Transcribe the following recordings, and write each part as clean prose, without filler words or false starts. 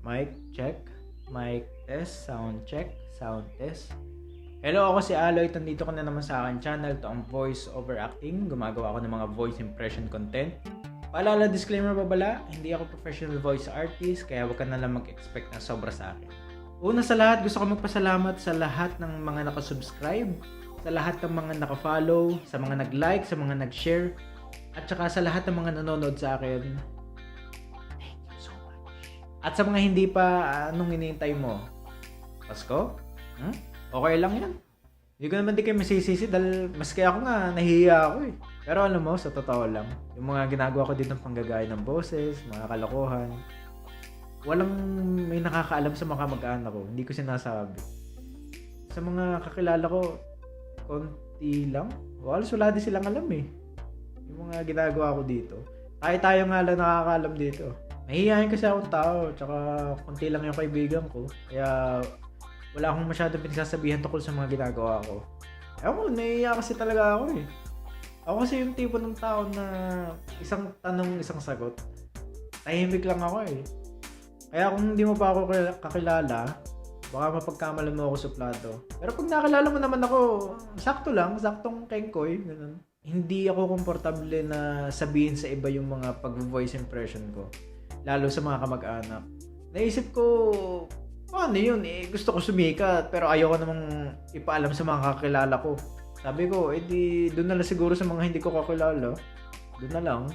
Mic check. Mic test. Sound check. Sound test. Hello, ako si Aloy. Nandito ka na naman sa akin channel. Ito ang voice over acting. Gumagawa ako ng mga voice impression content. Paalala, disclaimer pa bala, hindi ako professional voice artist, kaya wag ka na lang mag-expect na sobra sa akin. Una sa lahat, gusto ko magpasalamat sa lahat ng mga nakasubscribe, sa lahat ng mga nakafollow, sa mga nag-like, sa mga nag-share, at saka sa lahat ng mga nanonood sa akin. Thank you so much. At sa mga hindi pa, anong hinihintay mo? Pasko? Okay lang yan. Hindi ko naman di kayo masisisi dahil maski ako nga, nahihiya ako eh. Pero alam mo, sa totoo lang, yung mga ginagawa ko dito ng panggagaya ng boses, mga kalokohan, walang may nakakaalam sa mga kamag-anak ko. Hindi ko sinasabi. Sa mga kakilala ko, konti lang. Wala din silang alam eh. Yung mga ginagawa ko dito. Tayo nga lang nakakaalam dito. Mahihiyain kasi akong tao, tsaka konti lang yung kaibigan ko. Kaya wala akong masyadong pinagsasabihan tungkol sa mga ginagawa ko. Ewan ko, naiiyak kasi talaga ako eh. Ako kasi yung tipo ng tao na isang tanong, isang sagot. Tahimik lang ako eh. Kaya kung hindi mo pa ako kakilala, baka mapagkamalan mo ako sa plato. Pero pag nakilala mo naman ako, sakto lang, saktong kengkoy, ganun. Hindi ako komportable na sabihin sa iba yung mga pag-voice impression ko. Lalo sa mga kamag-anak. Naisip ko, paano yun? Gusto ko sumikat, pero ayoko namang ipaalam sa mga kakilala ko. Sabi ko, di doon na lang siguro sa mga hindi ko kakilala. Doon na lang.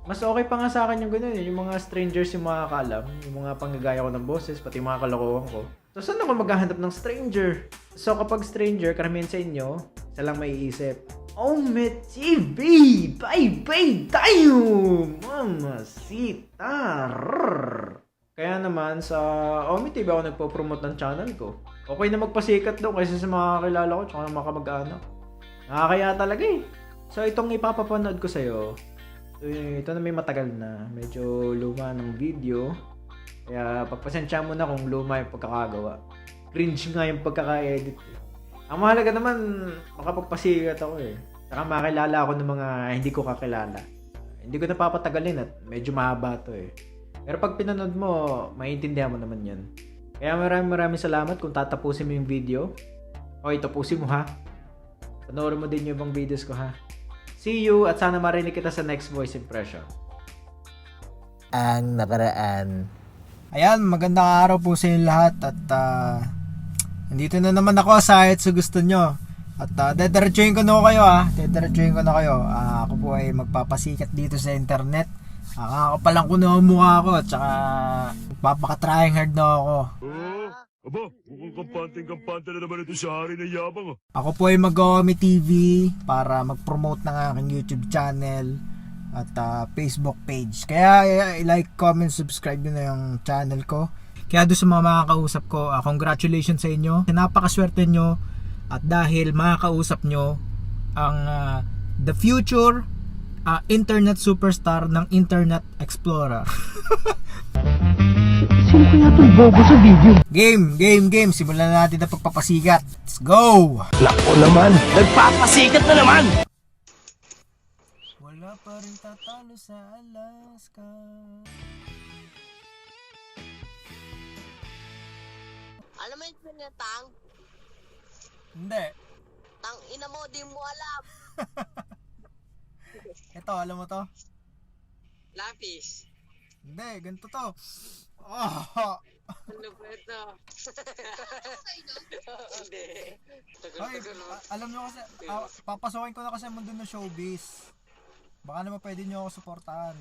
Mas okay pa nga sa akin yung ganun, yung mga strangers yung makakaalam, yung mga panggagaya ko ng boses, pati mga kalokohan ko. So, saan ako maghahanap ng stranger? So, kapag stranger, karamihan sa inyo, isa lang maiisip, Ome TV! Bye-bye tayo! Mamacita! Kaya naman, sa Ome TV ako nagpo-promote ng channel ko. Okay na magpasikat daw kaysa sa mga kakilala ko tsaka mga kamag-anak. Nakakaya talaga eh. So, itong ipapapanood ko sa'yo, ito na may matagal na. Medyo luma ng video. Kaya pagpasensya mo na kung luma yung pagkakagawa. Cringe nga yung pagkaka-edit eh. Ang mahalaga naman, makapagpasikat ako eh. Saka makilala ako ng mga hindi ko kakilala. Hindi ko napapatagalin at medyo mahaba to eh. Pero pag pinanood mo, maiintindihan mo naman yan. Kaya maraming salamat kung tatapusin mo yung video. Okay, tapusin mo ha. Panoorin mo din yung ibang videos ko ha. See you at sana marinig kita sa next voice impression. Ang nakaraan. Ayan, magandang araw po sa inyo lahat at nandito na naman ako sa gusto nyo. At dediretsuhin ko na kayo ako po ay magpapasikat dito sa internet. Kakakapalan ko na ang mukha ko at saka magpapaka-trying hard na ako. Aba, mukhang kampante na naman ito sa hari ng yabang. Ako po ay mag-Ome TV para mag-promote ng aking YouTube channel at Facebook page. Kaya i-like, comment, subscribe nyo na yung channel ko. Kaya doon sa mga makakausap ko, congratulations sa inyo. Napakaswerte nyo at dahil makakausap nyo ang the future internet superstar ng Internet Explorer. Sino kaya itong bobo sa video? Game. Simulan na natin ang pagpapasikat. Let's go! Nako naman, nagpapasikat na naman! Wala pa rin tatalo sa Alaska. Alam mo yung pinatang? Hindi. Tang ina mo, di mo alam. Ito, alam mo to? Lapis. Hindi, ganito to. Oh. Ano ba ito? Hindi. Ay, alam nyo kasi, papasokin ko na kasi ang mundo ng showbiz. Baka naman pwede nyo ako suportahan.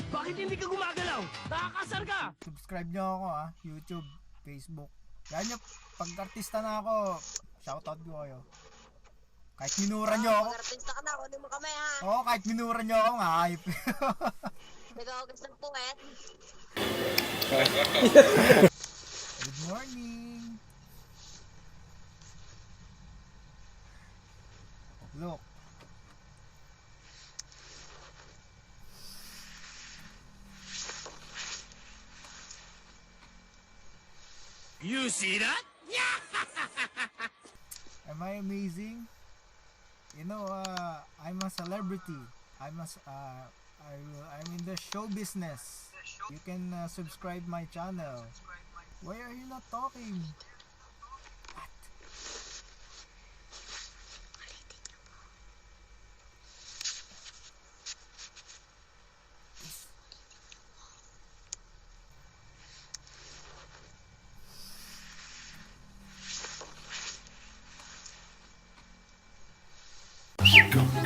Bakit hindi ka gumagalaw? Nakakasar ka! Subscribe nyo ako YouTube, Facebook. Yan nyo, pag artista na ako, shoutout ko kayo. Kahit minura nyo ako. Mag-artista ka na, kunin mo kami ha. Oo, kahit minura nyo ako, nga hype. Ikaw gusto ng puwet. Good morning. Look. You see that? Am I amazing? You know, I'm a celebrity. I'm in the show business. You can subscribe my channel. Why are you not talking?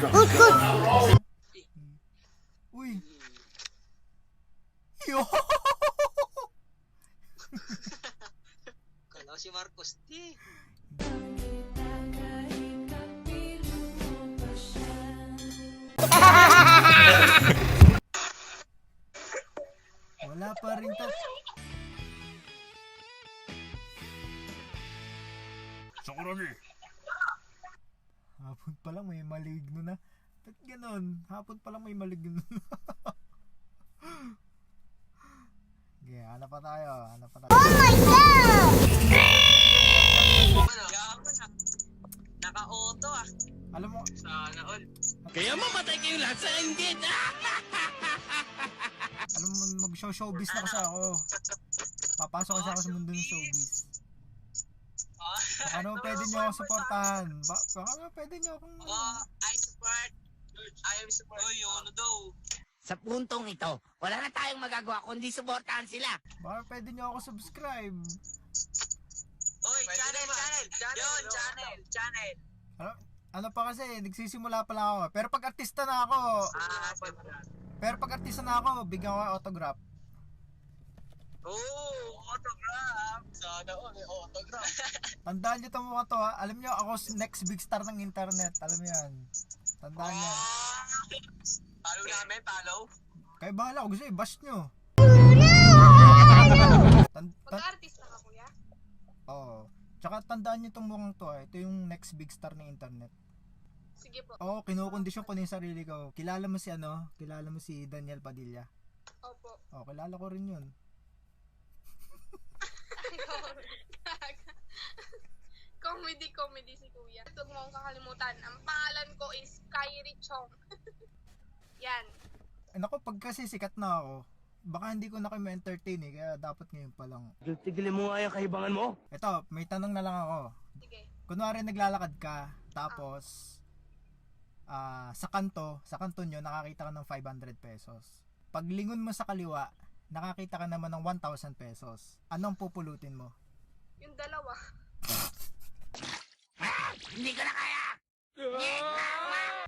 What? Uy! Yo! Kala ko si Marcos, di. Wala pa rin to. Sakuragi. Hapon pa lang may maligno na. Ba't ganon? Hapon pa lang may maligno na. Okay, hanap pa tayo. Hanap pa tayo. Ano? Naka-auto ah. Alam mo, Sana all. Kaya mamatay kayo lahat sa inggit. alam mo, mag-showbiz na kasi ako. Papasok kasi ako sa mundo ng showbiz. Baka naman pwede nyo ako supportahan. Baka naman pwede nyo akong... I support. I am support. Oy, ano daw? Sa puntong ito, wala na tayong magagawa kundi suportahan sila. Baka pwede nyo ako subscribe. Oy, channel. Yun, channel. Ano pa kasi, nagsisimula pa lang ako. Pero pag artista na ako, bigyan ko ng autograph. Oh, autograph. Sana all, autograph. Tandaan nyo itong mga to ha. Alam nyo, ako next big star ng internet. Alam nyo yan. Tandaan nyo. Follow namin, follow. Kaya bahala ko gusto i-bash nyo. Mag-artist na ka, kuya? Oo. Tsaka tandaan nyo itong mukhang to ha. Ito yung next big star ng internet. Sige po. Oo, kinukondisyon ko na yung sarili ko. Kilala mo si Kilala mo si Daniel Padilla? Opo. Oo, kilala ko rin yun. Comedy si kuya. Huwag mo akong kakalimutan. Ang pangalan ko is Kyrie Chong. Yan. Naku, pag kasi sikat na ako, baka hindi ko na kayo ma-entertain eh. Kaya dapat ngayon pa lang. Tigilin mo nga yung kahibangan mo. Ito, may tanong na lang ako. Sige. Kunwari naglalakad ka, tapos sa kanto nyo, nakakita ka ng 500 pesos. Pag lingon mo sa kaliwa, nakakita ka naman ng 1,000 pesos. Anong pupulutin mo? Yung dalawa. Hindi ko na kaya!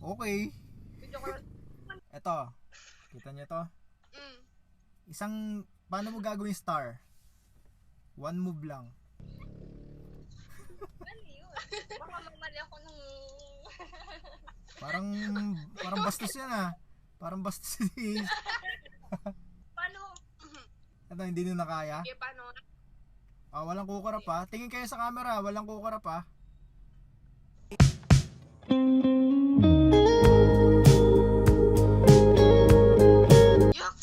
Okay. Video ko lang. Ito, kita nyo to? Paano mo gagawin star? One move lang. Ano yun? Baka mamali ako nung... Parang bastos yan ah. Parang bastos yun. Paano? Ito, hindi nyo na kaya? Sige, paano? Walang kukurap pa. Tingin kayo sa camera, walang kukurap pa. Yuck!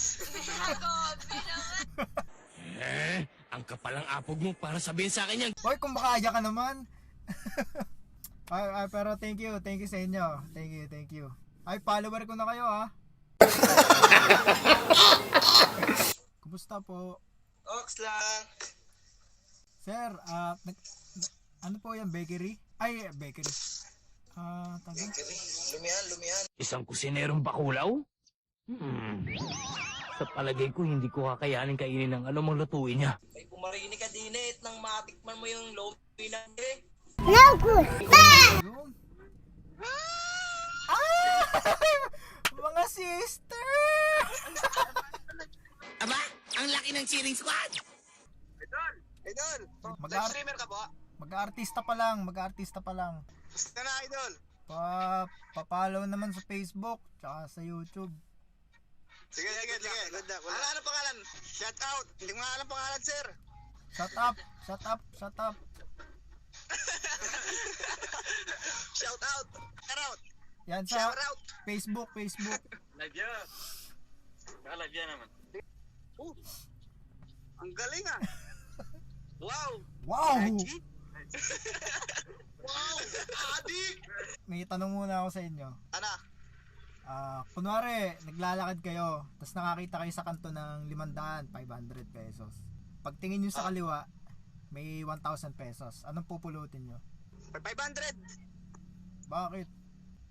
Grabe naman. Ang kapalang apog mo para sabihin sa akin yan. Hoy, kung makaya ka naman. Pero thank you sa inyo. Thank you. Ay, follower ko na kayo ha. Kumusta po? Ox lang. Sir, ano po yan, bakery? Ay, bakery. Lumihan. Isang kusinerong bakulaw? Sa palagay ko, hindi ko kakayanin kainin ng anumang lutuin niya. May pumarinig ka din eh, nang matikman mo yung lomi na eh. Yun. Mga sister! Aba, ang laki ng cheering squad! Idol! Mag-ar- Streamer ka po? Mag-artista pa lang. Basta na, idol. Pa-follow naman sa Facebook, tsaka sa YouTube. Sige. Good na. Ano pangalan? Shout out. Hindi mo alam pangalan, sir. Shut up. Shout out. Yan sa Shout out. Facebook. Live yan. Live yan naman. Ang galing ah. Wow. Wow! Wow. Adik. May tanong muna ako sa inyo. Ano? Kunwari, naglalakad kayo, tapos nakakita kayo sa kanto ng 500, 500 pesos. Pagtingin nyo sa kaliwa, may 1,000 pesos. Anong pupulutin nyo? 500. Bakit?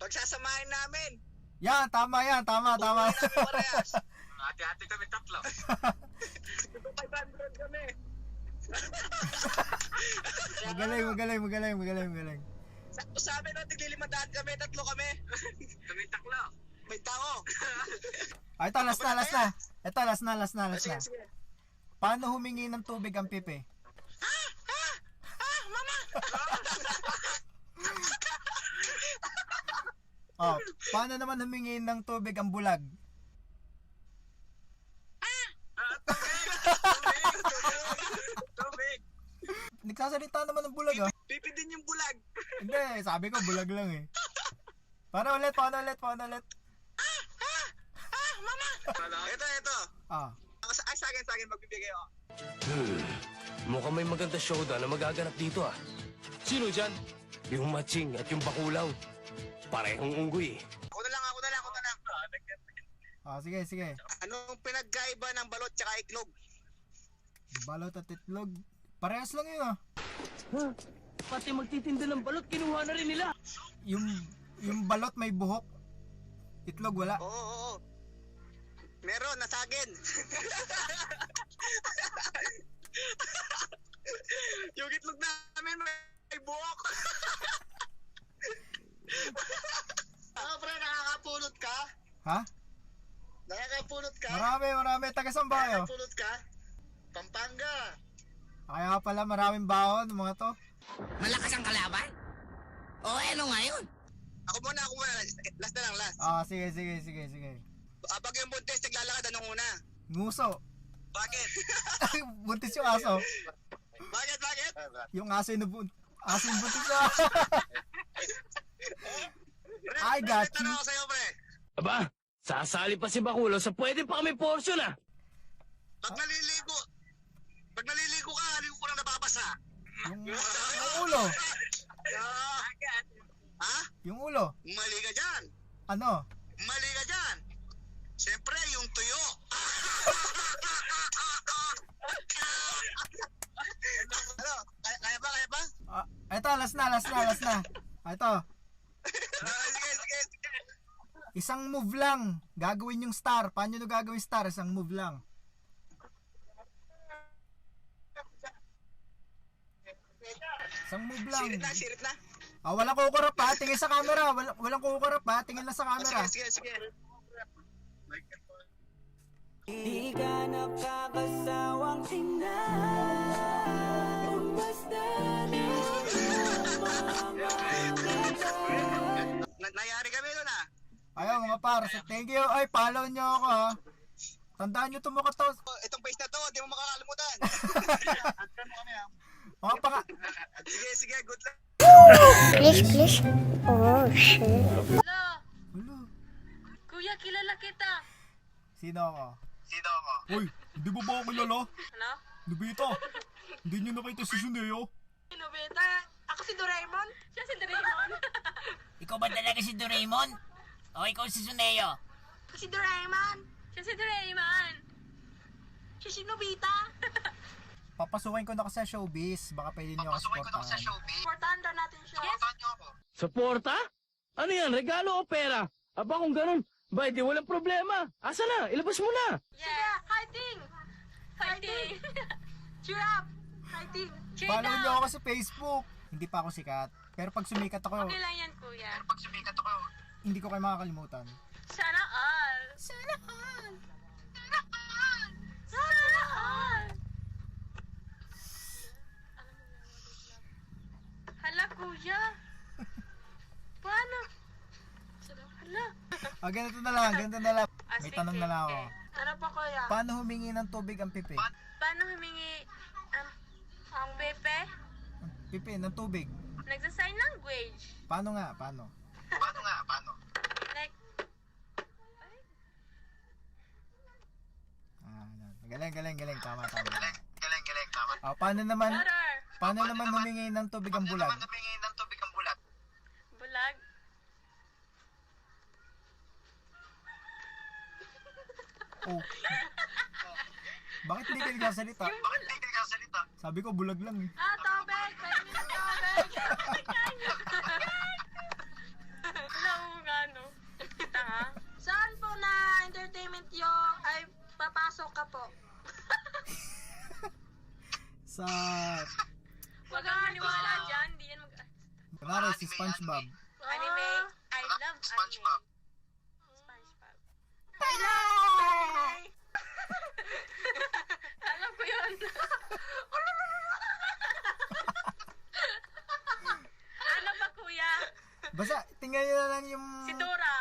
Pagsasamahin namin. Yan, tama yan, tama. Namin parehas. Hati-hati kami tatlo. 500 kami. Magaling. Sa amin na tiglilimadaan kami, tatlo kami. Kami taklo. May tao. Ito, last na. Sige. Paano humingi ng tubig ang pipi? Mama! Paano naman humingi ng tubig ang bulag? Tubig. Nagsasalita naman ng bulag ah. Pipi din yung bulag. Hindi, sabi ko bulag lang eh. Paano ulit? Mama! Ito. Ah, Ay, sa akin, magbibigay ako. Mukhang may maganda showdown na magaganap dito ah. Sino dyan? Yung matching at yung bakulaw. Parehong unggoy. Ako na lang. sige. Anong pinagkaiba ng balot tsaka itlog? Balot at itlog. Parehas lang yun ah. Pati magtitinda ng balot, kinuha na rin nila. Yung balot may buhok. Itlog wala. Oo. Meron, nasa akin. Yung itlog namin may buhok. Pre, nakakapulot ka? Ha? Nakakapulot ka? Marami. Taga saan ba kayo? Nakakapulot ka? Pampanga. Kaya pala maraming baon mga to. Malakas ang kalaban? O ano ngayon? Ako muna. Last na lang. Sige. Pag yung buntis, naglalakad, anong una? Nguso. Bakit? Buntis yung aso. Bakit? Yung aso yung buntis na. I got you. Tanong ako sa'yo, pre. Aba, sasali pa si Bakulaw sa pwede pa kami portion ah. Pag naliligo ka, haligo ko nang nababasa. Yung ulo. Ha? Yung ulo. Mali ka dyan. Ano? Mali ka dyan. Siyempre, yung tuyo. Ano? Kaya ba? Ito, last na. Ito. Sige. Isang move lang. Gagawin yung star. Paano nyo gagawin star? Isang move lang. Isang move lang. Sirit na. Walang kukurap ha. Tingin sa camera. Walang kukurap ha. Tingin lang sa camera. Sige. Di ka nakakasawang tingnan Basta Nayari kami nun ah. Ayaw mga par. Thank you. Ay, follow nyo ako ha. Tandaan nyo tumukat to. Itong face na to, di mo makakalimutan. Mga panga. Sige, good luck. Please. Oh, shit. Hello. Kuya, kilala kita. Sino ako? Uy, hindi mo ba ako kilala? Ano? Nobita, hindi nyo nakita si Suneo? Sino, Beta? Ako si Doraemon. Siya si Doraemon. Ikaw ba talaga si Doraemon? O ikaw si Suneo? Ako si Doraemon. Siya si Doraemon. Siya si Nobita. Papasukin ko na kasi sa showbiz. Baka pwede nyo ako supportahan. Supportahan daw natin siya. Yes. Suporta? Ano yan? Regalo o pera? Aba kung ganun, ba di walang problema. Asa na? Ilabas mo na. Yeah. Fighting. Cheer up. Fighting. Cheer Follow down. nyo ako sa Facebook. Hindi pa ako sikat. Pero pag sumikat ako, Okay lang yan, kuya. hindi ko kayo makakalimutan. Sana all. Sana all. Sana all. Hala, kuya. Paano? Hala. Ganito na lang. May Sige, tanong na lang ako. Ano pa, kuya? Paano humingi ng tubig ang pipi? Paano humingi ang Pepe? Pipi, ng tubig. Nagsa-sign language. Paano nga? Paano? Like, Galing. Tama. Paano naman water. humingi ng tubig ang bulag? Bulag. Oh. Bakit hindi ka nagsasalita? Sabi ko, bulag lang eh. Tubig! Pwede tubig! Alam mo gano? Saan po na entertainment yung ay papasok ka po? Sa... Huwag kang maniwala dyan, hindi yan mag... Kunwari, si SpongeBob. Anime. I love SpongeBob. SpongeBob. I love anime. Alam ko yun. Ano ba kuya? Basta, tingnan nyo na lang yung... Si Tura.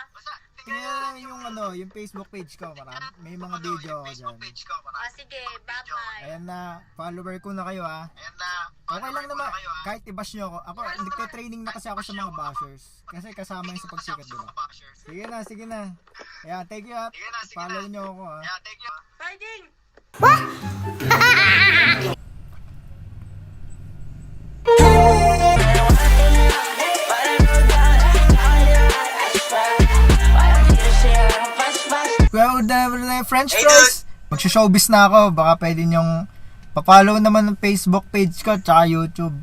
Tingnan nyo na lang yung yung Facebook page ko. May mga video ako dyan. Sige, bye-bye. Ayan na, follower ko na kayo ha. Okay lang naman, kahit i-bash nyo ako. Ako, nagte-training na kasi ako sa mga bashers. Kasi kasama yun sa pagsikat, diba? Sige na. Ayan, thank you ha. Follow nyo ako ha. Fighting! Well, the French fries. Magsho-showbiz na ako. Baka pwede nyong pa-follow naman ng Facebook page ko tsaka YouTube.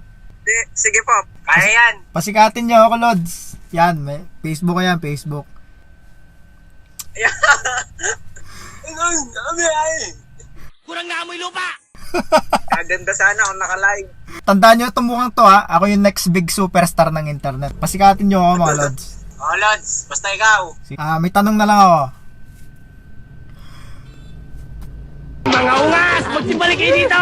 Sige po, kaya yan. Pasikatin nyo ako, Lods. Yan, may Facebook ko yan, Facebook. Kurang na amoy lupa! Kaganda sana kung naka-live. Tandaan nyo itong mukhang to ha. Ako yung next big superstar ng internet. Pasikatin nyo ako, mga Lods. Lods, basta ikaw. May tanong na lang ako. Mga ungas! Magsibalik kayo dito!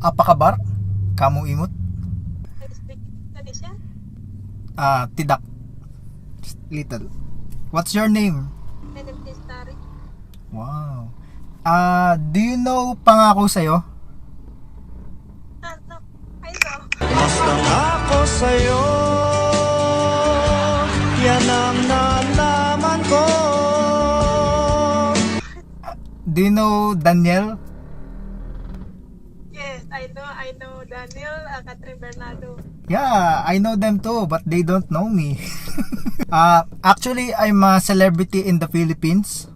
Apakabar? Kamu imot? Tidak. Just little. What's your name? Wow. Do you know pangako sa'yo? Pangako sa'yo, yan ang nalaman ko. Do you know Daniel? Yes, I know Daniel, Catherine Bernardo. Yeah, I know them too, but they don't know me. Actually, I'm a celebrity in the Philippines.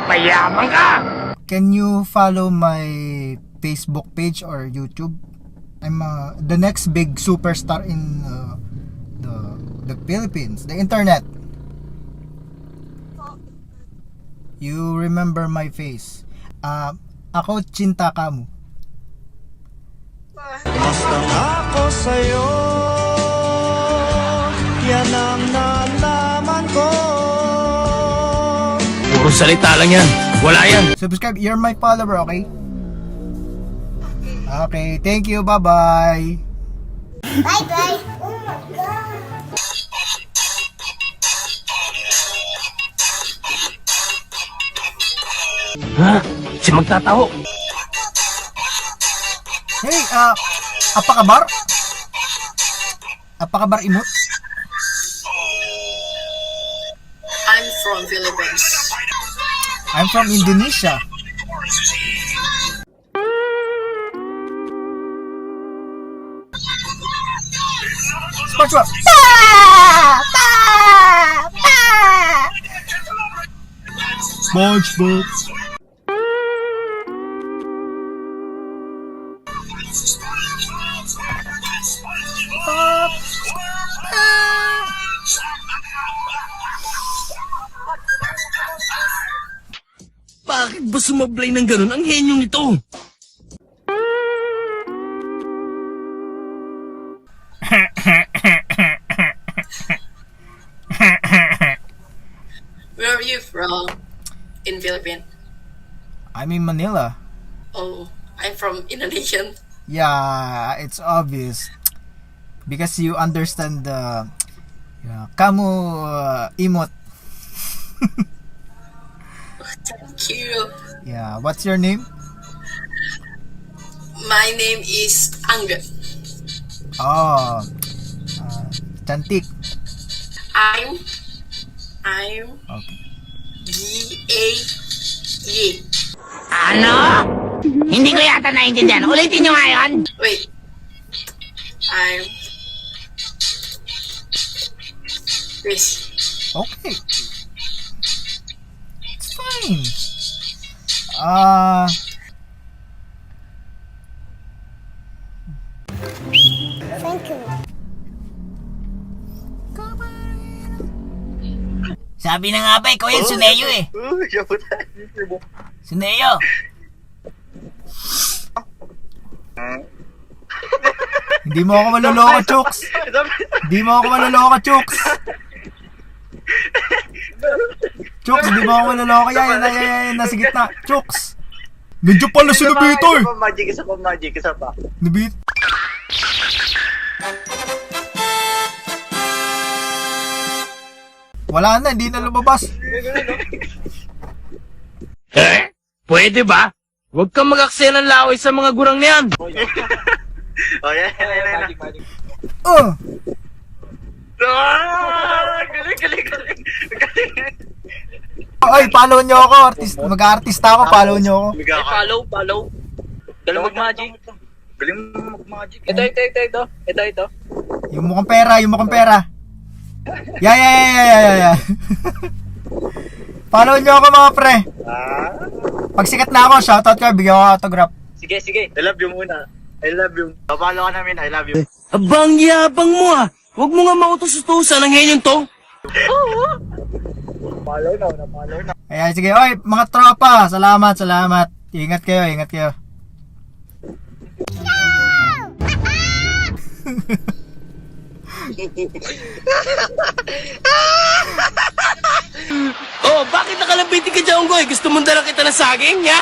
Mayaman ka! Can you follow my Facebook page or YouTube? I'm the next big superstar in the Philippines, the internet. You remember my face. Ako Chinta Kamu. Basta ako sa'yo, yan ang nalaman ko. Puro salita lang yan. Wala yan. Subscribe, you're my follower, okay? Okay, thank you, bye-bye. Bye-bye. Oh my God. Ha? Si magtataho. Hey, apakabar? Apakabar imot? I'm from Philippines. I'm from Indonesia. SpongeBob. SpongeBob. Bakit ba sumablay ng ganun ang henyong nito? Where are you from? In Philippines? I'm in Manila. Oh, I'm from Indonesian. Yeah, it's obvious. Because you understand the kamu imot. Thank you. Yeah, what's your name? My name is Angga. Oh, cantik. I'm Okay. G-A-Y. Ano? Hindi ko yata naiintindihan. Ulitin nyo nga yun. Wait. I'm Please. Okay. It's fine. Thank you. Sabi na nga ba, ikaw yan, Suneyo eh. Suneyo. Hindi mo ako maluloko, Chooks. Hindi mo ako maluloko, Chooks. Chooks, hindi mo ako maluloko. Yan, nasa gitna. Chooks. Nandiyan pala si Nobito eh. Isa pa. Nobito. Wala na, hindi na lumabas. Pwede ba? Huwag kang mag-aksaya ng laway sa mga gurang niyan. Oh, yan. Galing. Ay, follow nyo ako. Mag-artista ako, follow nyo ako. Follow. Galing mag-magic. Galing mag-magic. Ito. Yung mukhang pera. Yeah. Follow nyo ako mga pre. Pag sikat na ako, shoutout ka, bigyan ko autograph. Sige. I love you muna. I love you. Papalo ka namin. I love you. Abang yabang mo ah. Huwag mo nga mautos-utusan ng ngayon to. Napalo na. Ayan, sige. Oy, mga tropa, salamat. Ingat kayo. Oh, bakit nakalambiti ka dyan, Goy? Gusto mong dala kita ng saging, ya?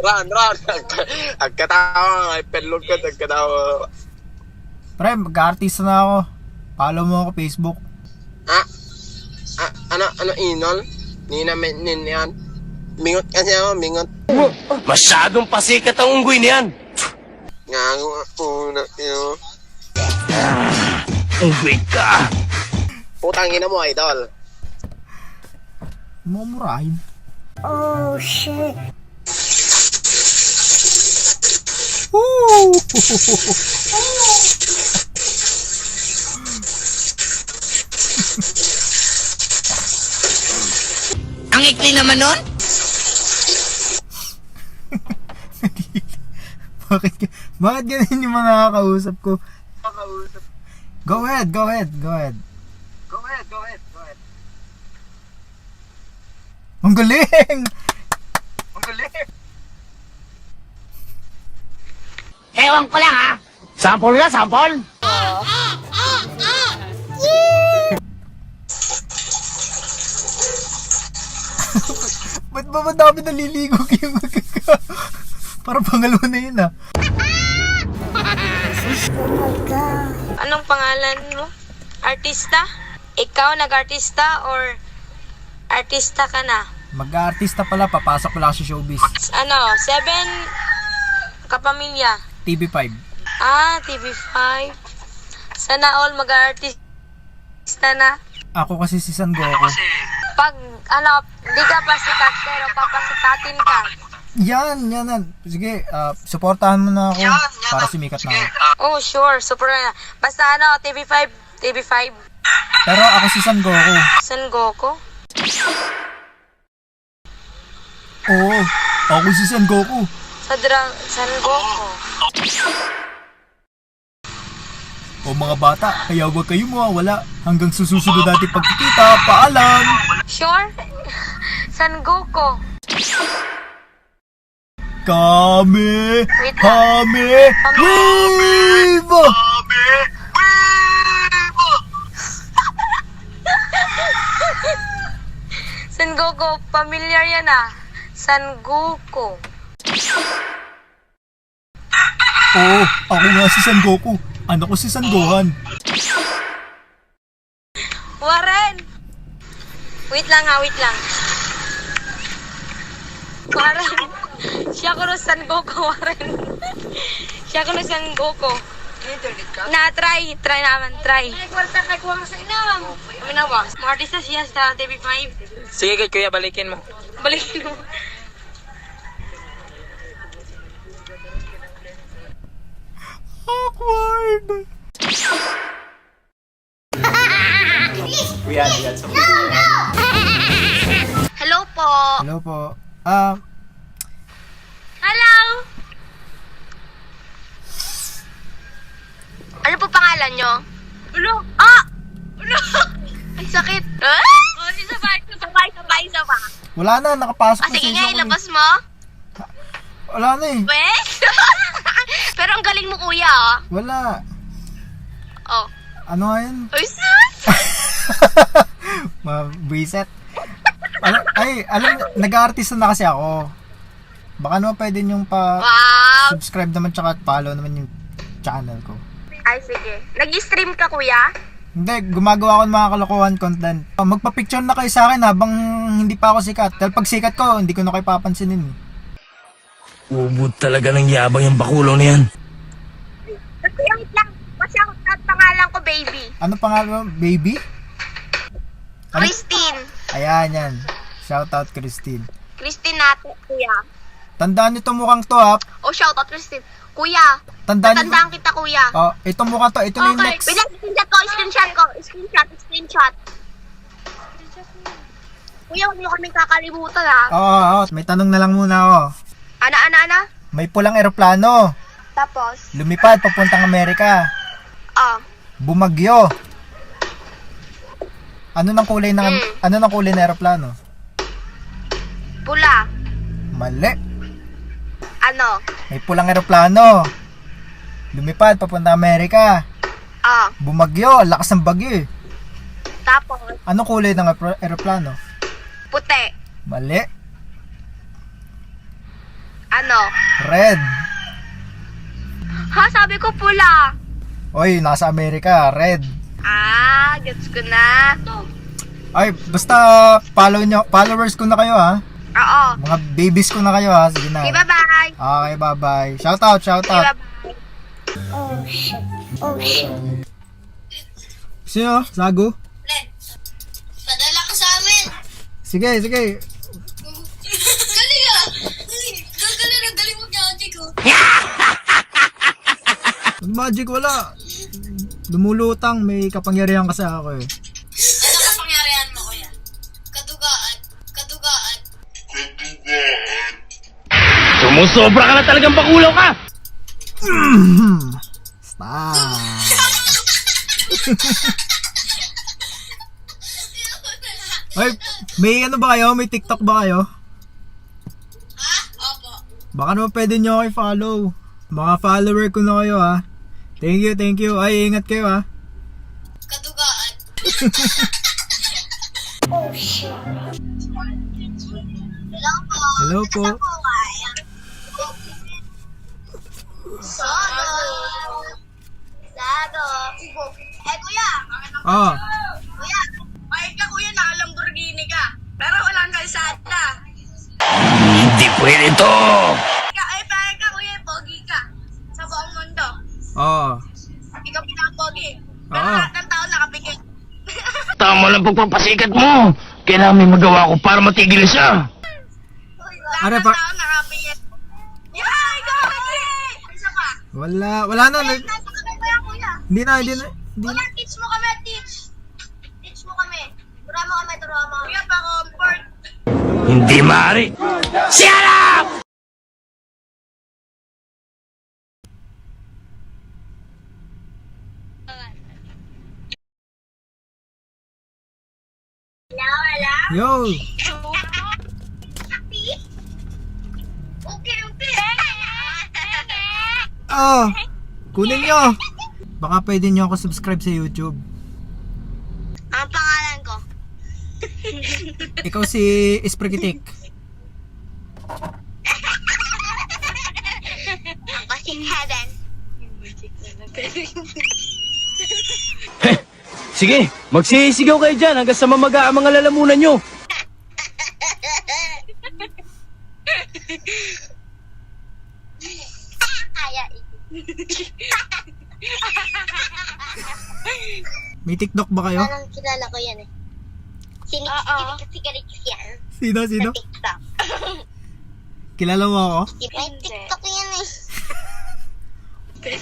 Ran. Agkatawa. Ay, pelog ka. Agkatawa. Pre, mag-artista na ako. Follow mo ako Facebook. Ano inol? Ninamin yan. Mingot kasi ako, mingot. Masyadong pasikat ang unggoy niyan. Ngago ako na yun. Unggoy ka. Putang ina mo, idol. Mumurahin. Oh, shit. Woo! Ang ikli naman nun? Bakit ganun yung mga kakausap ko? Go ahead. Ang galing! Ewan ko lang ha. Sample ka, sample? Ba't ba madami naliligo kayo magkaka? Para pangalawa na yun ah. Anong pangalan mo? Artista? Ikaw nag-artista or artista ka na? Mag-artista pala, papasok ko lang sa showbiz. 7 kapamilya? TV5. TV5. Sana all mag-artista na. Ako kasi si San Goku. Pag, di ka pa sikat pero papasikatin ka. Yan. Sige, supportahan mo na ako para sumikat na ako. Oh, sure. Super na. Basta TV5. Pero ako si San Goku. San Goku? Oo, ako si San Goku. San Goku. O mga bata, kaya huwag kayo mawawala. Hanggang susunod natin pagkikita. Paalam! Sure? San Goku. Kami! Wait lang. Kami! Viva! San Goku, familiar yan ah. San Goku. Oo, ako nga si San Goku. Anak ko si San Gohan. Warren! Wait lang. Warren. Siya ko na San Goku, Warren. Siya ko na San Goku. Try naman. Kay kuha ka sa inam. Kami na ba? Mga artista siya sa TV5. Sige, kuya, balikin mo. Balikin mo. Awkward. Hello po. Hello po. Hello. Ano po pangalan nyo? Ulo. Ah! Ulo. Ay, sakit. Ah! Oh, isa pa. Wala na, nakapasok na Sige sa nga, isang ilabas mo. Wala na eh. Wes? Pero ang galing mo, kuya, oh. Wala. Oh. Ano nga yun? Uy, sus! Mabiset. Alam, nag-aartista na kasi ako. Baka naman pwede niyong Wow! subscribe naman tsaka follow naman yung channel ko. Ay, sige. Nag-stream ka, kuya? Hindi, gumagawa ako ng mga kalokohan content. Magpa-picture na kayo sa akin habang hindi pa ako sikat. Dahil pag sikat ko, hindi ko na kayo papansinin. Ubod talaga ng yabang yung bakulaw na yan. Kuya, wait lang. Kasi ako pangalan ko, baby. Ano pangalan mo? Baby? Ano? Christine. Ayan, yan. Shoutout Christine. Christine natin, kuya. Tandaan nyo itong mukhang to, ha? Oh, shoutout, Christine. Kuya, Tandaan tatandaan kita, kuya. Oh, itong mukha to. Ito na yung next. Wait lang, screenshot ko. Screenshot. Kuya, huwag niyo kaming kakalimutan, ha? Oo. May tanong na lang muna ako. Ana? May pulang eroplano. Tapos, Lumipad papuntang Amerika. Bumagyo. Ano nang kulay ng eroplano? pula. Mali. Ano? May pulang eroplano. Lumipad papunta Amerika. Bumagyo, ang lakas ng bagyo eh. Tapos, Anong kulay ng eroplano? puti. Mali. Ano? Red. Ha, sabi ko pula. Oy, nasa Amerika, red. Gets ko na. Ay, basta followers ko na kayo ha. Oo. Mga babies ko na kayo ha. Sige na. Okay, bye-bye. Okay, bye-bye. Shoutout. Okay, bye-bye. Oh shit. Oh shit. Sino? Sago? Padala ka sa amin. Sige. Galing ah. Galing mo magic ko. Magic wala. Lumulutang. May kapangyarihan kasi ako eh. Ano kapangyarihan mo, kuya? Kadugaan. Sumusobra ka na talagang bakulaw ka! Stop. Ay, may ano ba kayo? May TikTok ba kayo? Ha? Opo. Baka naman pwede nyo ako i-follow. Mga follower ko na kayo ha. Thank you. Ay, ingat kayo ha. Kadugaan. Oh shit. Hello po. Hello po. Sago. Kuya. Kuya. Ay ka, kuya, naka-Lamborghini ka. Pero walang kalsada. Hindi pwede to! Pare ka, kuya, pogi ka. Sa buong mundo. Ikaw pinaka-pogi. Pero lahat ng tao nakapikit. Tama lang pagpapasikat mo! Kailangan may magawa ko para matigil siya! Lahat ng tao nakapikit. Yay! Kuya! Isa pa. Wala na. Kuya. Hindi na. Kuya, teach mo kami, teach mo kami. Turuan mo kami. Kuya, pa-comfort. Hindi maaari! Shut up! Wala. Yo. Okay. Kunin nyo. Baka pwede nyo ako subscribe sa YouTube. Ang pangalan ko? Ikaw si Isprikitik. Ako si Heaven. Sige, magsisigaw kayo dyan hanggang sa mamaga ang mga lalamunan nyo! May TikTok ba kayo? Parang kilala ko yan eh. Sinikis yan. Sino? Sa TikTok. Kilala mo ako? May TikTok yan eh. Bakit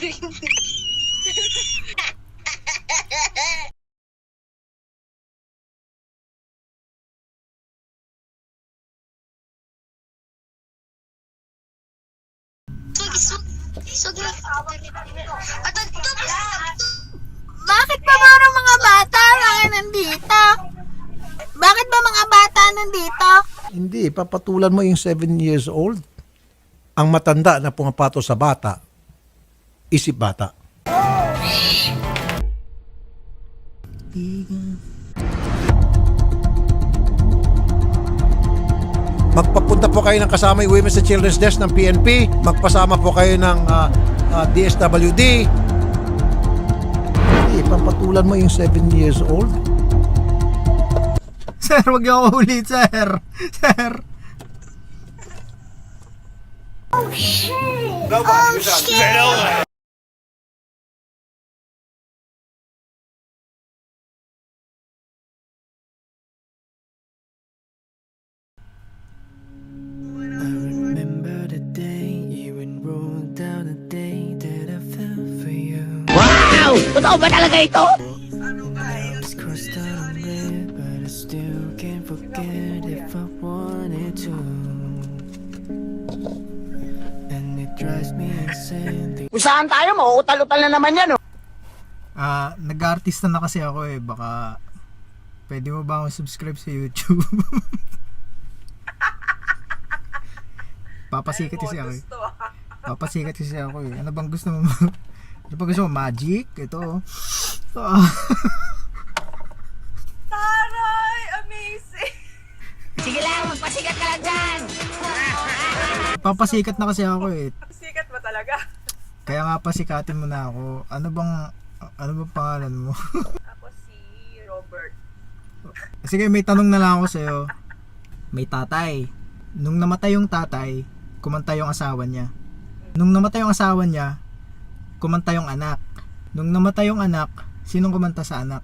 ba parang mga bata mga nandito? Bakit ba mga bata nandito? Hindi, papatulan mo yung 7 years old. Ang matanda na pumapato sa bata, isip bata. Magpapunta po kayo ng kasama yung Women's and Children's Desk ng PNP. Magpasama po kayo ng DSWD. Hindi, papatulan mo yung 7 years old. Sir, wag niyo ako ulit, sir. Sir. Oh shit! Oh shit! Wow! Totoo ba talaga ito? Kung saan tayo, mauutal-utal na naman yan, oh. Nag-artista na kasi ako eh. Baka pwede mo ba akong subscribe sa YouTube? Papasikat kasi ako eh. Papasikat kasi ako eh. Ano bang gusto mo? Ano bang gusto mo? Magic? Ito. Taray! Amazing! Sige lang, magpasikat ka lang dyan! Papasikat na kasi ako eh. Sikat ba talaga? Kaya nga pasikatin mo na ako. Ano bang pangalan mo? Ako si Robert. Sige, may tanong na lang ako sa'yo. May tatay. Nung namatay yung tatay, kumanta yung asawa niya. Nung namatay yung asawa niya, kumanta yung anak. Nung namatay yung anak, sinong kumanta sa anak?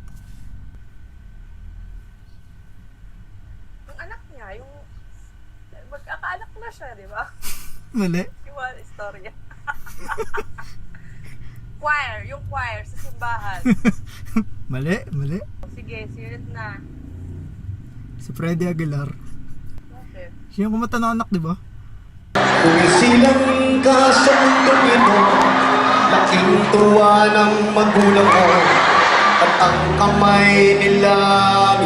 Yung anak niya, yung magkakaanak na siya, di ba? Mali. Yung istorya. Yung choir sa simbahan. Mali. Sige, serious na. Si Freddy Aguilar. Okay. Siya yung kumanta ng anak, di ba? Kung silang ka sa mundong ito, laking tuwa ng magulang ko. At ang kamay nila,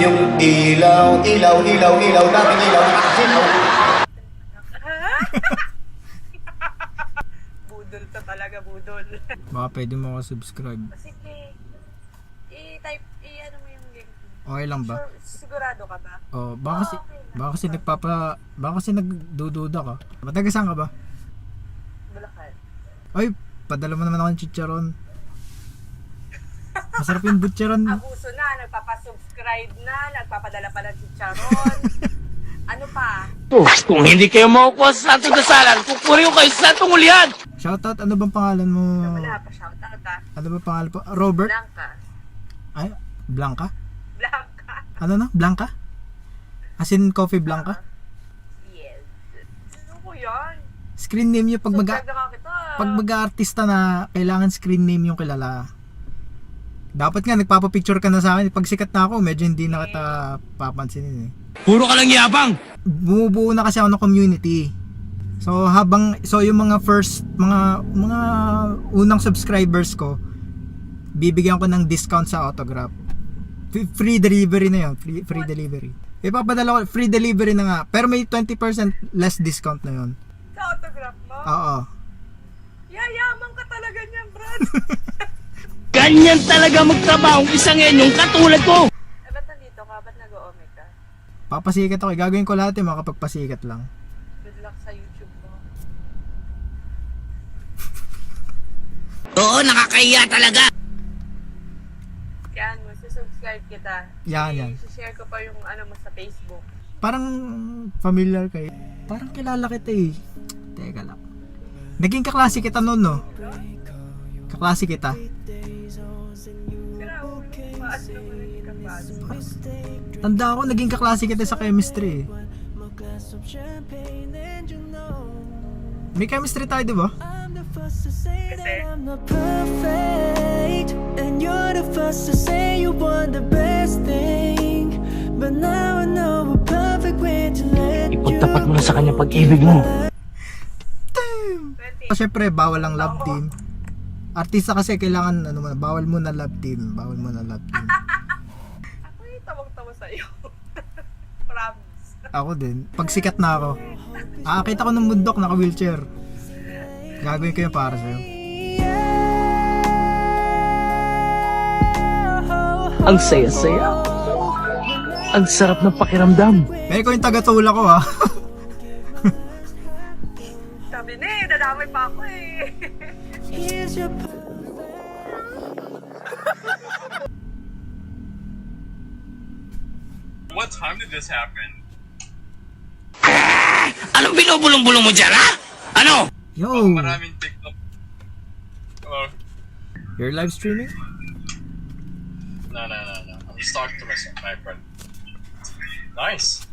yung ilaw, laging ilaw, sinaw. Budol to talaga, budol. Baka pwede mo ako subscribe. Sige, ano mo yung link mo. Okay lang ba? Sigurado ka ba? Oh, baka kasi nagdududa ka. Mataga saan ka ba? Bulacan. Ay, padala mo naman ako ng chicharon. Masarap yung butcheron. Abuso na, nagpapasubscribe na, nagpapadala pa ng chicharon. Ano pa? Kung hindi kayo makukuha sa Santong Dasalan, kukurin ko kayo sa Santong Ulihan! Shoutout, ano bang pangalan mo? Wala pa, shoutout ah. Ano bang pangalan po? Robert? Blanca. Ay, Blanca? Blanca. Ano na? Blanca? As in coffee Blanca? Yes. Ano ko yan? Screen name nyo pag Subscribe na nga kita. pag mag-artista na kailangan screen name yung kilala. Dapat nga nagpapa-picture ka na sa akin. Pag sikat na ako, medyo hindi na kita papansinin eh. Puro ka lang yabang! Bumubuo na kasi ako ng community. So yung mga mga unang subscribers ko, bibigyan ko ng discount sa autograph. Free delivery na yun, free delivery. Ipapadala ko, free delivery na nga, pero may 20% less discount na yun. Sa autograph mo? Oo. Yayaman ka talaga niyan, Brad. Ganyan talaga magtrabaho isang enyong katulad ko! Ba't nandito ka? Ba't nag-o-omeg ka? Papasikat ako, gagawin ko lahat yung makapagpasikat lang. Good luck sa YouTube mo. Oo, nakakahiya talaga. Yan, subscribe kita. Yan. I-share ko pa yung ano mo sa Facebook. Parang familiar kayo. Parang kilala kita eh. Teka lang. Naging kaklase kita noon, no? Kaklase kita. Tanda ako, naging kaklase kita sa chemistry eh. May chemistry tayo, di ba? first to say that I'm not perfect, and you're the first to say you want the best thing. But now I know a perfect way to let you Ipagtapat mo na sa kanya pag-ibig mo. Siyempre, bawal ang love team. Artista kasi kailangan, bawal mo na love team. Bawal mo na love team. Ako yung tawag-tawa sa'yo. Promise. Ako din. Pag sikat na ako, akakita ko ng bundok, naka-wheelchair. Gagawin ko yun para sa'yo. Ang saya-saya. Ang sarap ng pakiramdam. Pero ko yung taga-tula ko, ha. Sabi na eh, dadamay pa ako eh. Here's your What time did this happen? Anong binubulong-bulong mo dyan, ha? Ano? Yo! Maraming TikTok. Hello? You're live streaming? No. I'm just talking to my friend. Nice.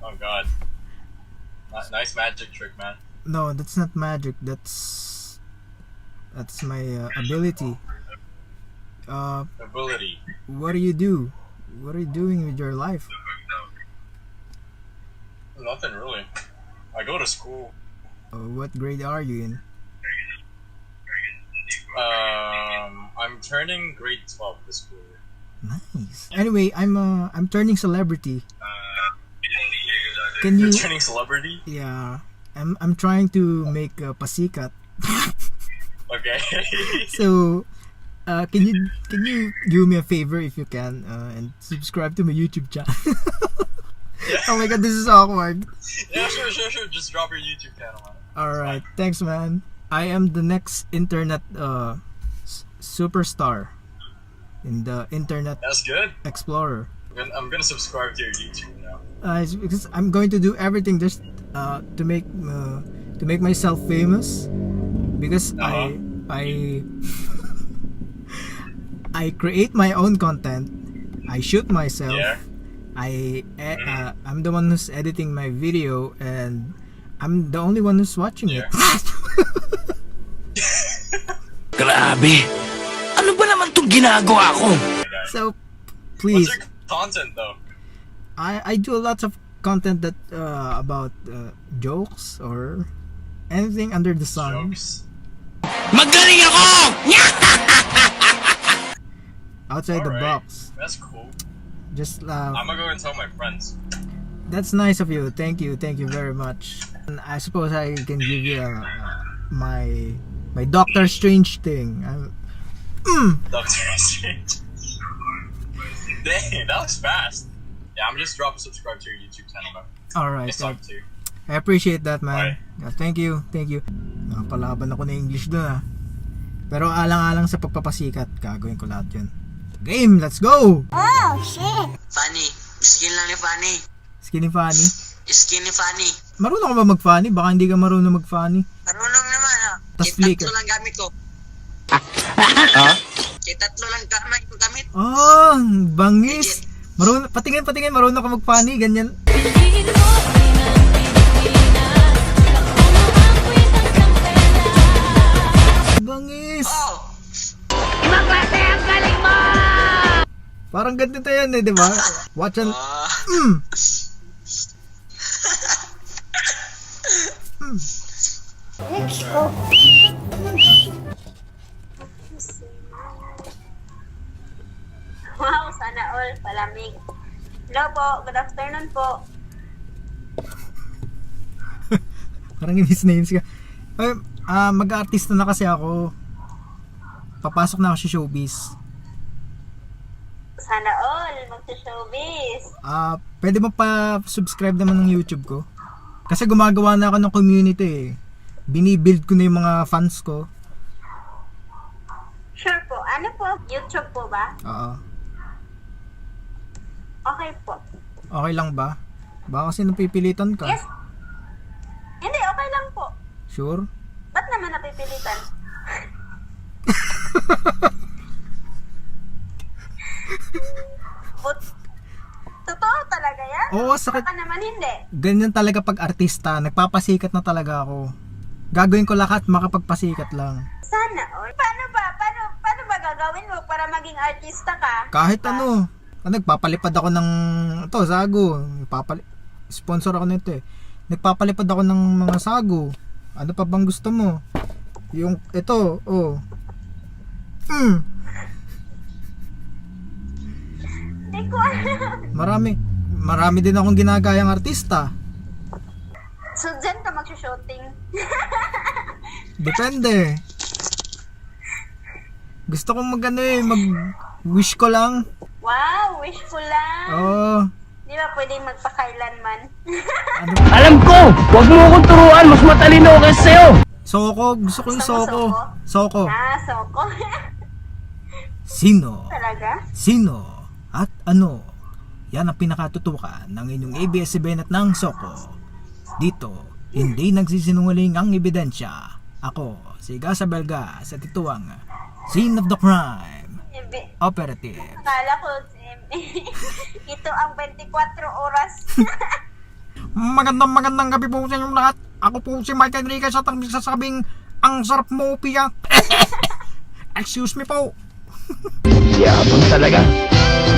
Oh god. Nice magic trick, man. No, that's not magic. That's my ability. Ability. What do you do? What are you doing with your life? Nothing really. I go to school. What grade are you in? I'm turning grade 12 this school year. Nice. Anyway, I'm turning celebrity. Can you? You're turning celebrity? Yeah, I'm trying to make pasikat. Okay. So, can you do me a favor if you can and subscribe to my YouTube channel? Yeah. Oh my god, this is awkward. Yeah, sure. Just drop your YouTube channel, man. Alright, thanks man. I am the next internet superstar in the Internet That's good. Explorer. I'm gonna subscribe to your YouTube now. It's because I'm going to do everything just to make myself famous, because I create my own content. I shoot myself. Yeah. I'm the one who's editing my video, and I'm the only one who's watching it. Grabe. Ano ba naman itong ginagawa ko? So, please. What's your content though? I do lots of content that about jokes or anything under the sun. Jokes. Magaling ako! Outside the Alright. box. That's cool. Just I'm gonna go and tell my friends. that's nice of you. Thank you very much. And I suppose I can give you my Doctor Strange thing. Doctor Strange. Dang, that was fast. Yeah, I'm just subscribe to your YouTube channel, man. Alright. Nice talking to you. I appreciate that, man. Thank you. Nakapalaban ako ng English doon, ah. Pero alang-alang sa pagpapasikat, gagawin ko lahat yun. Game, let's go! Oh, shit! Funny. Skin lang ni Funny. Skinny funny? Skinny Funny. Marunong ka ba mag-funny? Baka hindi ka marunong mag-funny. Marunong naman, ha? Tas flicker. Tatlo lang gamit ko. Tatlo lang gamit. Oh, bangis! Marunong, patingin, marunong ka mag-funny, ganyan. Bangis! Ibang klase ang galing mo! Parang ganito yan eh, di ba? Watch and... Let's go. Wow, sana all. Palamig. Hello po. Good afternoon po. Parang inis ka. Ay, mag-artista na kasi ako. Papasok na ako sa showbiz. Sana all. Magsa-showbiz. Pwede mo pa subscribe naman ng YouTube ko. Kasi gumagawa na ako ng community eh. Binibuild ko na yung mga fans ko. Sure po. Ano po? YouTube po ba? Oo. Okay po. Okay lang ba? Baka kasi napipilitan ka. Yes. Hindi, okay lang po. Sure? Ba't naman napipilitan? Totoo talaga yan? Oo, sakit. Baka naman hindi. Ganyan talaga pag artista. Nagpapasikat na talaga ako. Gagawin ko lahat makapagpasikat lang. Sana all. Paano ba gagawin mo para maging artista ka? Kahit ano. Nagpapalipad ako ng sago. Sponsor ako nito eh. Nagpapalipad ako ng mga sago. Ano pa bang gusto mo? Yung ito, oh. Hindi ko alam. Marami din akong ginagayang artista. So, dyan ka mag-shooting. Depende. Gusto kong mag-wish ko lang. Wow, wish ko lang. Oo. Di ba pwedeng magpakailanman? Alam ko! Huwag mo akong turuan! Mas matalino ako kaysa sa'yo! Soko. Gusto ko yung Soko. Soko. Soko. Sino? Talaga? Sino? At ano? Yan ang pinakatutukan ng inyong ABS-CBN at ng Soko. Dito, hindi nagsisinungaling ang ebidensya. Ako, si Gasa Belga sa tituang Scene of the Crime Operative. Akala ko, ito ang 24 oras. Magandang gabi po sa inyong lahat. Ako po si Mike Enriquez at ang sasabing ang sarap mo, Pia. Excuse me po. Yabang talaga.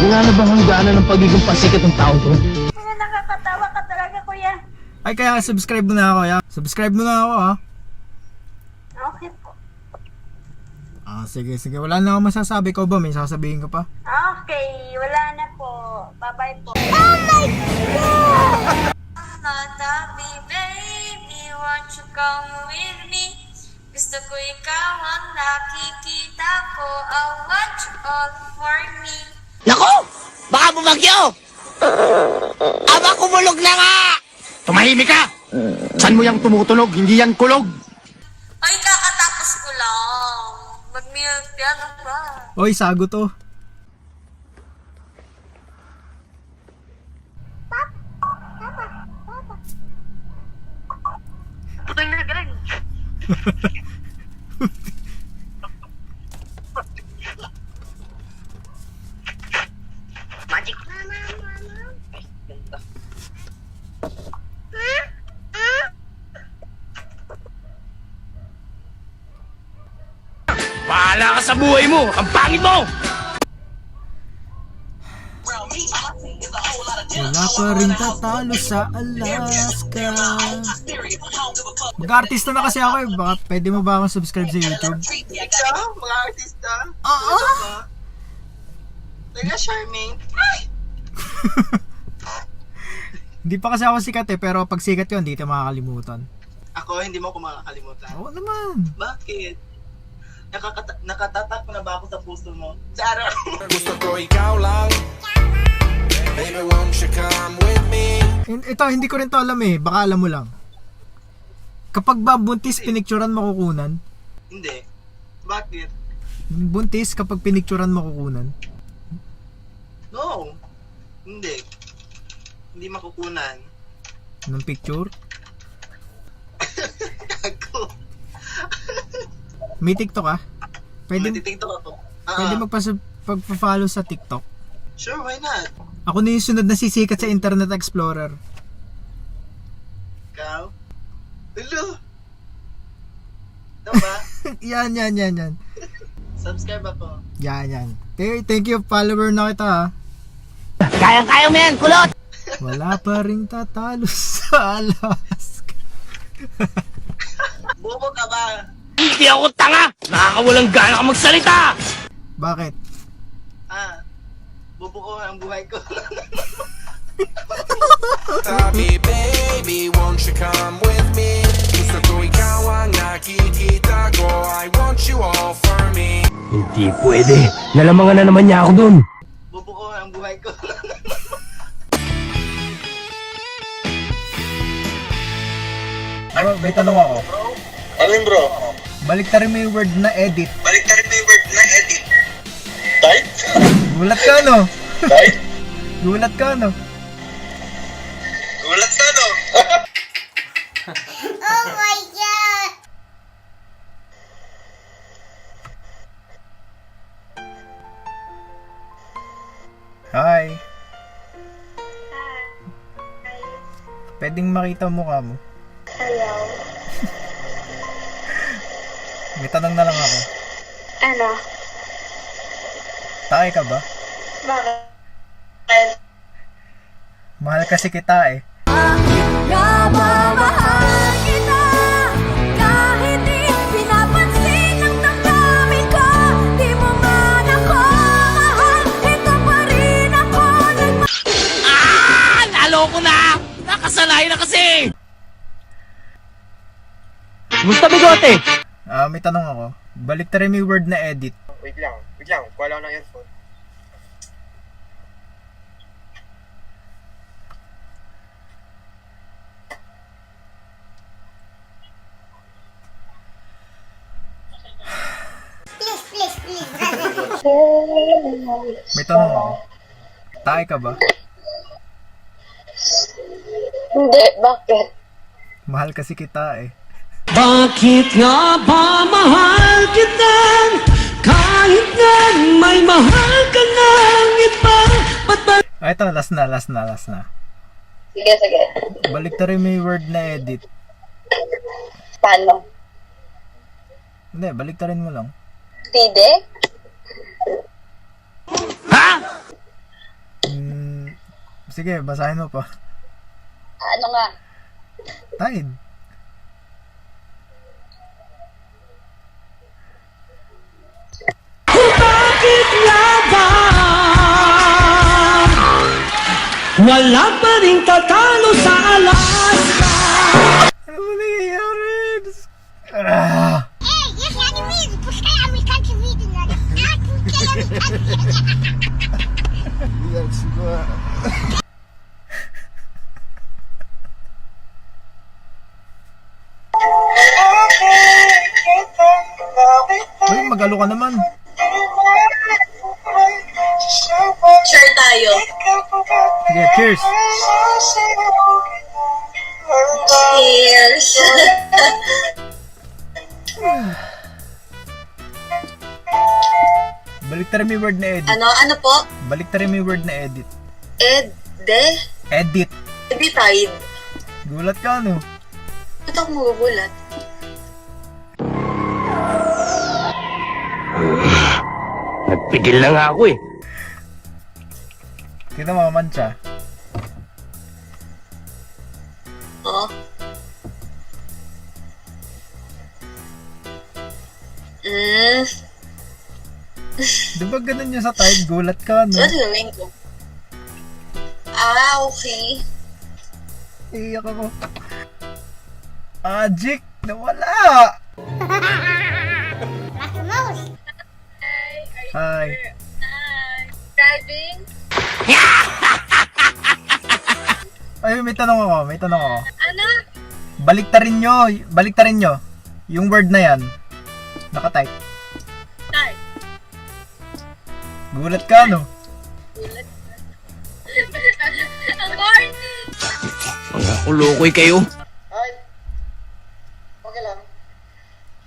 Wala na bang hangganan ng pagiging pasikat ng tao to? Nakakatawa ka talaga, kuya. Ay, kaya subscribe mo na ako, ya. Subscribe mo na ako, ha. Okay po. Sige. Wala na akong masasabi ko ba? May sasabihin ka pa? Okay, wala na po. Bye-bye po. Oh my God! Matabi, baby, won't you come with me? Gusto ko ikaw ang nakikita ko. I want you all for me. Naku! Baka bumagyo! Aba, kumulog na nga! Tumahimik ka! Saan mo yung tumutunog? Hindi yan kulog! Ay, kakatapos ko lang. Mag-milk yan ba? Oy, sago to. Putay na galing. Magic. Bahala ka sa buhay mo! Ang pangit mo! Wala pa rin tatalo sa Alaska. Mag-artista na kasi ako eh. Baka pwede mo ba akong subscribe sa YouTube? Mga artista? Oo! Taga Charmaine. Hindi pa kasi ako sikat eh. Pero pag sikat yun, hindi ito makakalimutan. Ako, hindi mo ko makakalimutan. Oo naman. Bakit? Nakatatak na ba ako sa puso mo? Charo! Gusto ko ikaw lang. Baby, won't you come with me? Ito, hindi ko rin to alam eh. Baka alam mo lang. Kapag ba buntis, pinicturan makukunan? Hindi. Bakit? Buntis, kapag pinicturan makukunan? No. Hindi. Hindi makukunan. Ng picture? Ako. May TikTok ah? Pwede, May TikTok ako. pwede magpa-follow sa TikTok? Sure, why not? Ako na yung sunod na sisikat sa Internet Explorer. Ikaw? Hello? Diba? Yan. Subscribe ako. Yan. Thank you, follower na kita ha. Kayang-kaya mo yan, kulot! Wala pa rin tatalo sa Alaska. Bobo ka ba? Hindi ako tanga! Nakakawalang gana ka magsalita! Bakit? Bobo ko ang buhay ko. Sabi, baby, won't you come with me? Gusto ko ikaw ang nakikita ko. I want you all for me. Hindi pwede. Nalamangan na naman niya ako dun. Bobo ko ang buhay ko. May tanong ako. Alin bro? Baliktarin mo yung word na edit. Type? Gulat ka no? Type? Gulat ka no? Gulat ka no? Oh my God! Hi. Pwedeng makita mo mukha mo. Hello. May tanong na lang ako. Ano? Tae ka ba? Bakit? Mahal kasi kita eh. Namamahal kita kahit di pinapansin ang damdamin ko. Di mo man ako mahal, ito pa rin ako Lalo ko na! Nakasanay na kasi! Gusto bigote? May tanong ako. Baliktarin mo yung word na edit. Wait lang. Kuha lang ng earphone. May tanong ako. Tae ka ba? Hindi, bakit? Mahal kasi kita eh. Bakit nga ba mahal kita kahit nga may mahal ka ng iba? Ito, last na. Sige. Baliktarin mo yung word na edit. Paano? Hindi, baliktarin mo lang. Tide? Sige, basahin mo pa. Ano nga? Tide. Bakit nga ba wala pa rin tatalo sa Alaska? Ano ba nangyayari? Uy, magalo ka naman. Sure tayo. Sige, cheers. Cheers. Baliktarin mo yung word na edit. Ano po? Baliktarin mo yung word na edit. Edit. Editide. Gulat ka, ano? Ba't ako magugulat? Nagpigil na nga ako eh. Tignan mo, mancha. Oo. Di ba ganun yung sa Tide? Gulat ka, no? Ano gawin ko? Okay. Iyak ako. Ajik! Nawala! Hi. Driving? Ay, may tanong ako. Ano? Baliktarin nyo. Yung word na yan. Nakatype. Type. Gulat ka, no? Ang corny! Mga kulokoy kayo. Okay lang.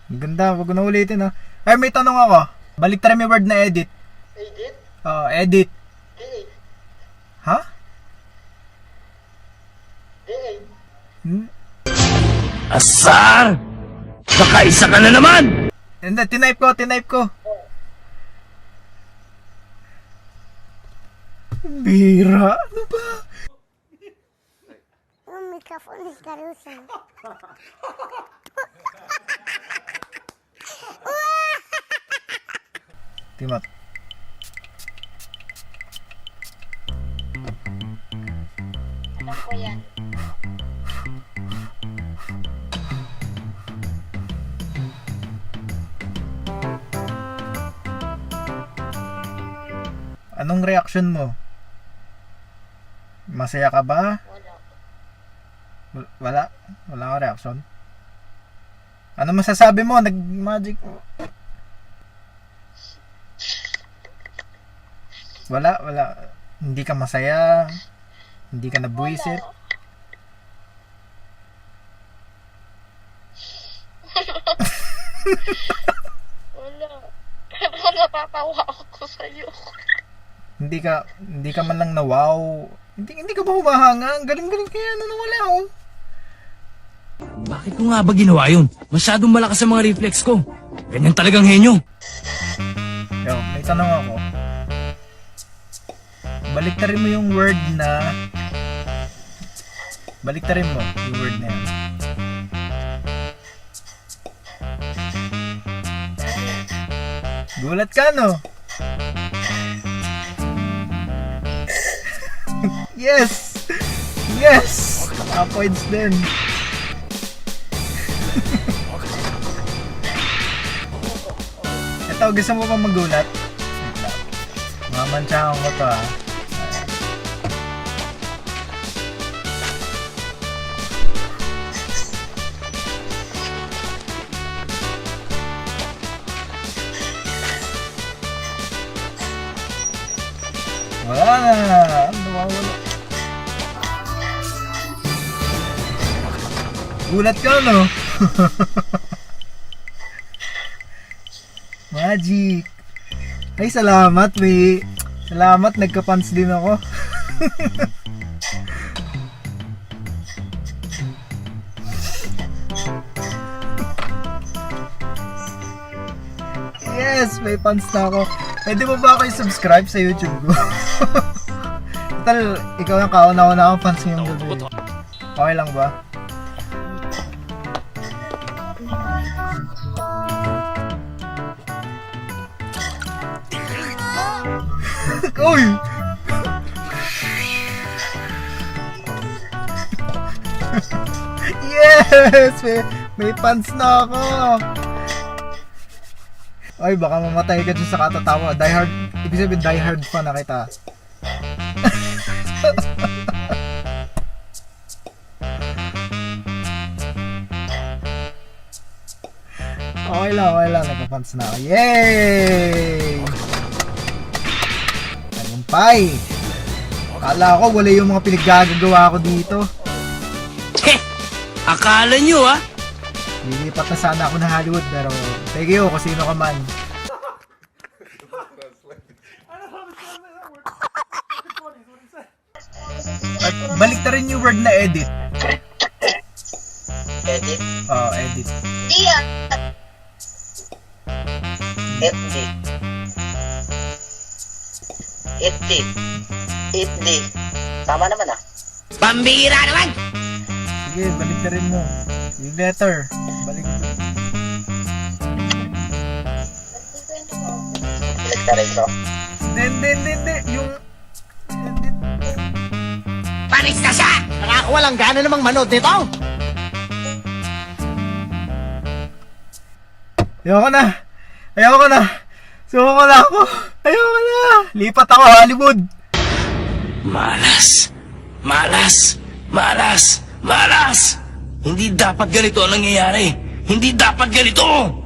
Ang ganda, wag ko na ulitin, ha. Ay, may tanong ako. Baliktarin mo yung word na edit. Edit? Edit. Edit. Ha? Edit. Asar! Nakaisa ka na naman! Hindi, tinype ko. Bira. Ano ba? Un micrófono es carosa. Timot. Alam ko yan. Anong reaction mo? Masaya ka ba? Wala. Wala kang reaction? Ano masasabi mo? Nag-magic. Wala. Hindi ka masaya. Hindi ka nabuisit. Wala. Pero napatawa ako sa'yo. Hindi ka man lang na wow. Hindi ka ba humahanga? Ang galing-galing kaya na nawala ako. Bakit ko nga ba ginawa yun? Masyadong malakas ang mga reflex ko. Ganyan talagang henyo. Yo, may tanong ako. Baliktarin mo yung word na... Baliktarin mo yung word na yan. Gulat ka, no? Yes! Yes! Points din. Ito, gusto mo pa magulat? Wait lang. Mamantsahan ko to, ha. Wala na. Nawawala. Gulat ka, no? Magic. Ay, salamat, may. Salamat, nagka-pants din ako. Yes, may pants na ako. Pwede mo ba ako i-subscribe sa YouTube ko? Total, ikaw yung kauna-una akong fans ngayong gabi. Okay lang ba? Uy! Yes! May pants na ako! Ay, baka mamatay ka dyan sa katatawa. Die hard, ibig sabihin die hard fan na kita. Okay lang. Nagpa-pants na ako. Yay! Tagumpay! Akala ko wala yung mga pinaggagawa ko dito. Akala nyo, ha? Lilipat na sana ako ng Hollywood, pero thank you kung sino ka man. At balik na rin yung word na edit. Edit? Oo, edit. Di ah. FD. FD. Tama naman ah. Pambira naman! Sige, balik na rin mo. Yung letter. Balik mo. Balik na rin ko. Hindi. Yung... Panis na siya! Nakakawalang gana namang manood nito! Ayoko na. Suko na ako. Ayoko na. Lipat ako Hollywood. Malas! Hindi dapat ganito ang nangyayari. Hindi dapat ganito!